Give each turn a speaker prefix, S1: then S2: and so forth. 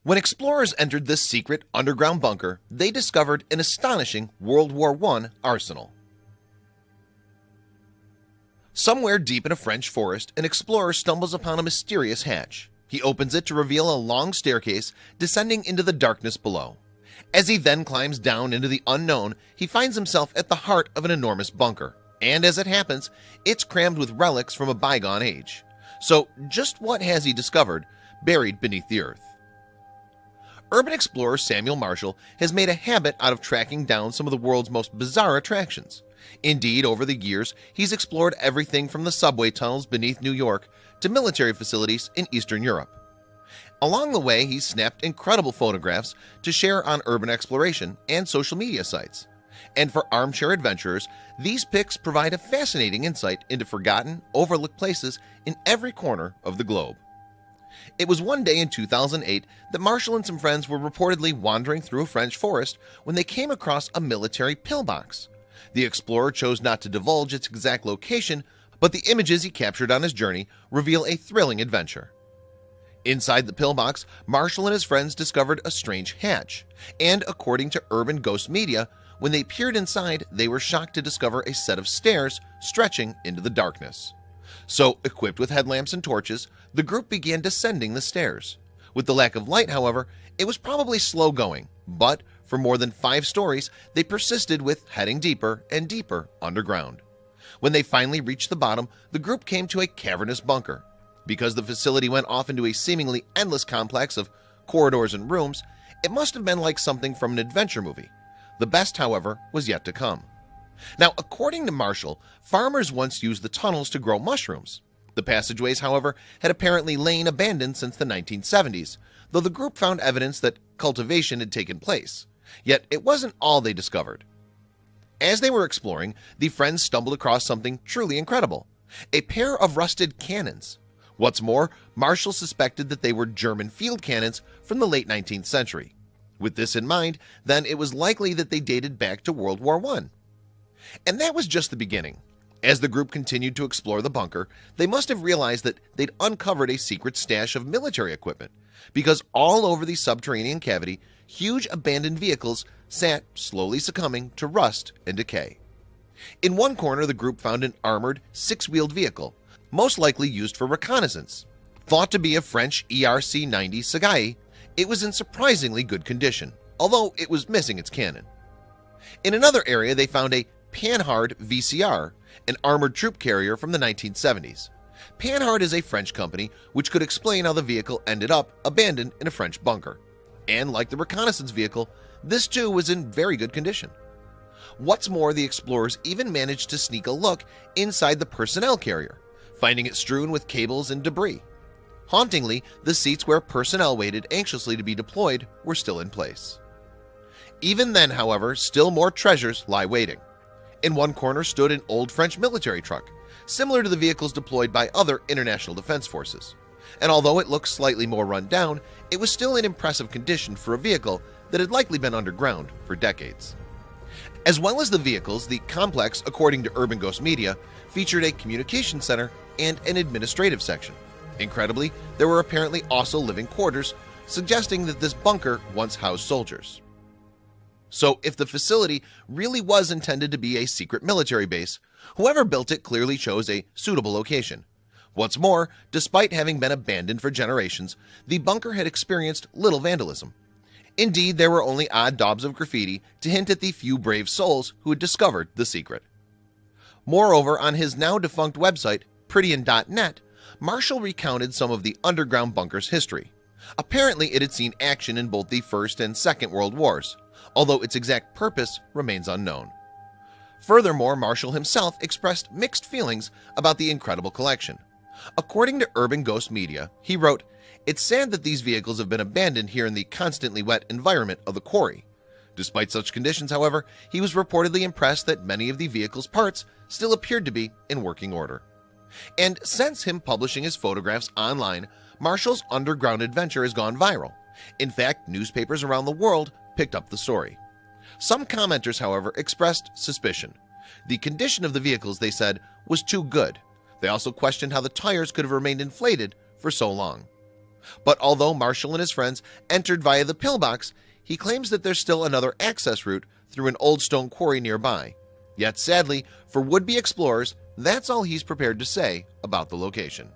S1: When explorers entered this secret underground bunker, they discovered an astonishing World War I arsenal. Somewhere deep in a French forest, an explorer stumbles upon a mysterious hatch. He opens it to reveal a long staircase descending into the darkness below. As he then climbs down into the unknown, he finds himself at the heart of an enormous bunker. And as it happens, it's crammed with relics from a bygone age. So just what has he discovered buried beneath the earth? Urban explorer Samuel Marshall has made a habit out of tracking down some of the world's most bizarre attractions. Indeed, over the years, he's explored everything from the subway tunnels beneath New York to military facilities in Eastern Europe. Along the way, he's snapped incredible photographs to share on urban exploration and social media sites. And for armchair adventurers, these pics provide a fascinating insight into forgotten, overlooked places in every corner of the globe. It was one day in 2008 that Marshall and some friends were reportedly wandering through a French forest when they came across a military pillbox. The explorer chose not to divulge its exact location, but the images he captured on his journey reveal a thrilling adventure. Inside the pillbox, Marshall and his friends discovered a strange hatch, and according to Urban Ghost Media, when they peered inside, they were shocked to discover a set of stairs stretching into the darkness. So, equipped with headlamps and torches, the group began descending the stairs. With the lack of light, however, it was probably slow going, but for more than 5 stories, they persisted with heading deeper and deeper underground. When they finally reached the bottom, the group came to a cavernous bunker. Because the facility went off into a seemingly endless complex of corridors and rooms, it must have been like something from an adventure movie. The best, however, was yet to come. Now, according to Marshall, farmers once used the tunnels to grow mushrooms. The passageways, however, had apparently lain abandoned since the 1970s, though the group found evidence that cultivation had taken place. Yet it wasn't all they discovered. As they were exploring, the friends stumbled across something truly incredible: a pair of rusted cannons. What's more, Marshall suspected that they were German field cannons from the late 19th century. With this in mind, then it was likely that they dated back to World War I. And that was just the beginning. As the group continued to explore the bunker, they must have realized that they'd uncovered a secret stash of military equipment, because all over the subterranean cavity, huge abandoned vehicles sat slowly succumbing to rust and decay. In one corner, the group found an armored, 6-wheeled vehicle, most likely used for reconnaissance. Thought to be a French ERC-90 Sagaie, it was in surprisingly good condition, although it was missing its cannon. In another area, they found a Panhard VCR, an armored troop carrier from the 1970s. Panhard is a French company which could explain how the vehicle ended up abandoned in a French bunker. And like the reconnaissance vehicle, this too was in very good condition. What's more, the explorers even managed to sneak a look inside the personnel carrier, finding it strewn with cables and debris. Hauntingly, the seats where personnel waited anxiously to be deployed were still in place. Even then, however, still more treasures lie waiting. In one corner stood an old French military truck, similar to the vehicles deployed by other international defense forces. And although it looked slightly more run down, it was still in impressive condition for a vehicle that had likely been underground for decades. As well as the vehicles, the complex, according to Urban Ghost Media, featured a communication center and an administrative section. Incredibly, there were apparently also living quarters, suggesting that this bunker once housed soldiers. So if the facility really was intended to be a secret military base, whoever built it clearly chose a suitable location. What's more, despite having been abandoned for generations, the bunker had experienced little vandalism. Indeed, there were only odd daubs of graffiti to hint at the few brave souls who had discovered the secret. Moreover, on his now defunct website, Prettian.net, Marshall recounted some of the underground bunker's history. Apparently, it had seen action in both the First and Second World Wars, although its exact purpose remains unknown. Furthermore, Marshall himself expressed mixed feelings about the incredible collection. According to Urban Ghost Media, he wrote, "It's sad that these vehicles have been abandoned here in the constantly wet environment of the quarry." Despite such conditions, however, he was reportedly impressed that many of the vehicle's parts still appeared to be in working order. And since him publishing his photographs online, Marshall's underground adventure has gone viral. In fact, newspapers around the world picked up the story. Some commenters, however, expressed suspicion. The condition of the vehicles, they said, was too good. They also questioned how the tires could have remained inflated for so long. But although Marshall and his friends entered via the pillbox, he claims that there's still another access route through an old stone quarry nearby. Yet sadly, for would-be explorers, that's all he's prepared to say about the location.